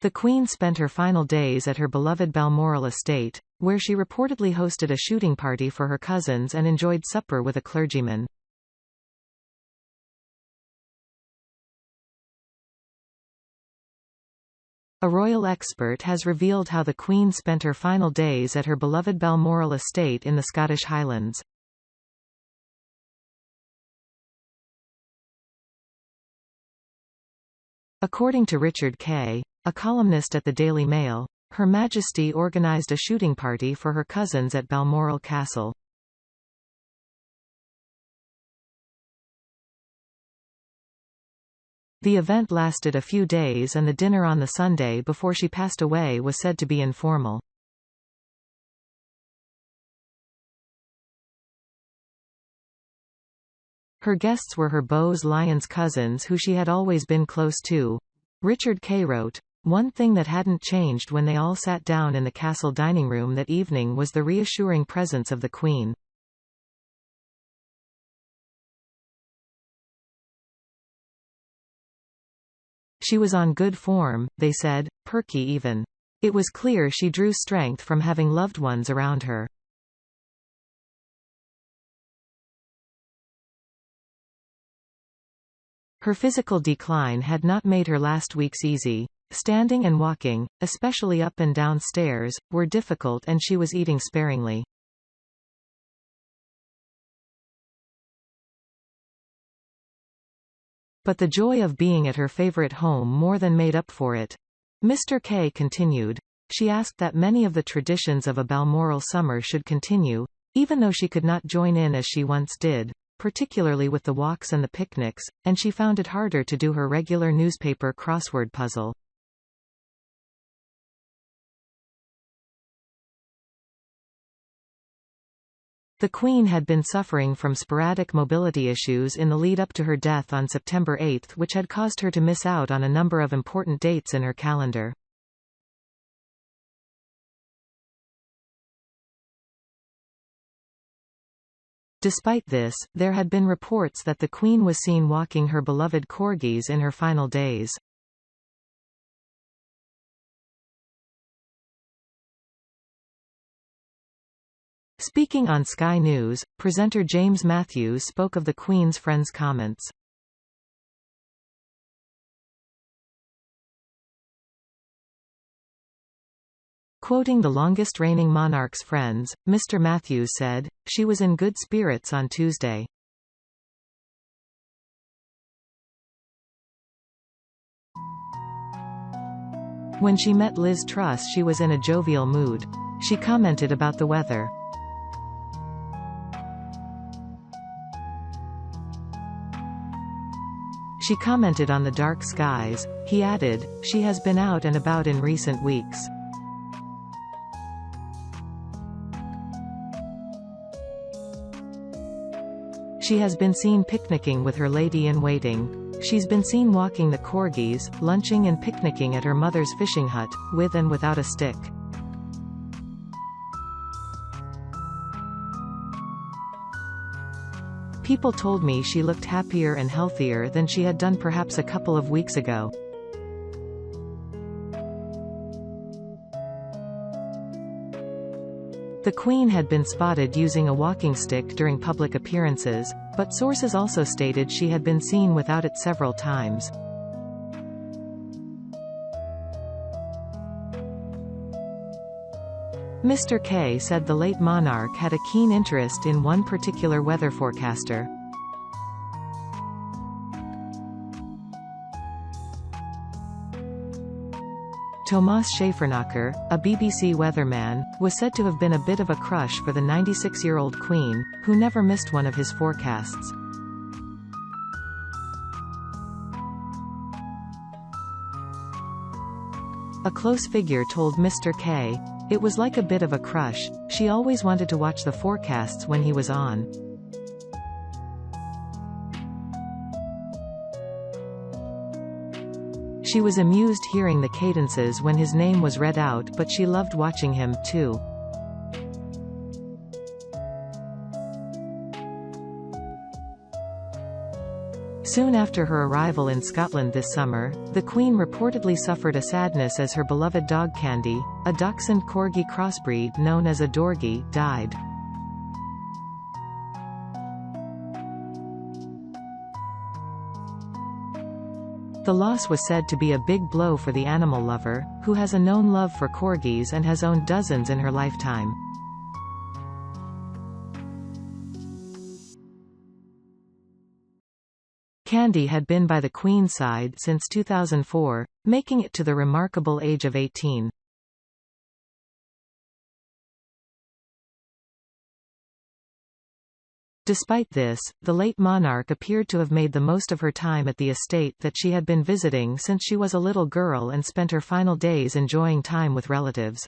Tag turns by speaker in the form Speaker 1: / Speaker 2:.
Speaker 1: The Queen spent her final days at her beloved Balmoral estate, where she reportedly hosted a shooting party for her cousins and enjoyed supper with a clergyman. A royal expert has revealed how the Queen spent her final days at her beloved Balmoral estate in the Scottish Highlands. According to Richard Kay, a columnist at the Daily Mail, Her Majesty organised a shooting party for her cousins at Balmoral Castle. The event lasted a few days and the dinner on the Sunday before she passed away was said to be informal. Her guests were her Bowes Lyons cousins who she had always been close to. Richard Kay wrote, "One thing that hadn't changed when they all sat down in the castle dining room that evening was the reassuring presence of the Queen. She was on good form, they said, perky even. It was clear she drew strength from having loved ones around her." Her physical decline had not made her last weeks easy. Standing and walking, especially up and down stairs, were difficult and she was eating sparingly. But the joy of being at her favourite home more than made up for it. Mr. Kay continued. She asked that many of the traditions of a Balmoral summer should continue, even though she could not join in as she once did, particularly with the walks and the picnics, and she found it harder to do her regular newspaper crossword puzzle. The Queen had been suffering from sporadic mobility issues in the lead-up to her death on September 8, which had caused her to miss out on a number of important dates in her calendar. Despite this, there had been reports that the Queen was seen walking her beloved Corgis in her final days. Speaking on Sky News, presenter James Matthews spoke of the Queen's friends' comments. Quoting the longest-reigning monarch's friends, Mr. Matthews said, "She was in good spirits on Tuesday. When she met Liz Truss she was in a jovial mood. She commented about the weather. She commented on the dark skies." He added, "She has been out and about in recent weeks. She has been seen picnicking with her lady-in-waiting. She's been seen walking the Corgis, lunching and picnicking at her mother's fishing hut, with and without a stick. People told me she looked happier and healthier than she had done perhaps a couple of weeks ago. The Queen had been spotted using a walking stick during public appearances, but sources also stated she had been seen without it several times. Mr. Kay said the late monarch had a keen interest in one particular weather forecaster. Thomas Schäfernacher, a BBC weatherman, was said to have been a bit of a crush for the 96-year-old Queen, who never missed one of his forecasts. A close figure told Mr. Kay, "It was like a bit of a crush. She always wanted to watch the forecasts when he was on. She was amused hearing the cadences when his name was read out, but she loved watching him, too." Soon after her arrival in Scotland this summer, the Queen reportedly suffered a sadness as her beloved dog Candy, a Dachshund Corgi crossbreed known as a Dorgi, died. The loss was said to be a big blow for the animal lover, who has a known love for corgis and has owned dozens in her lifetime. Candy had been by the Queen's side since 2004, making it to the remarkable age of 18. Despite this, the late monarch appeared to have made the most of her time at the estate that she had been visiting since she was a little girl and spent her final days enjoying time with relatives.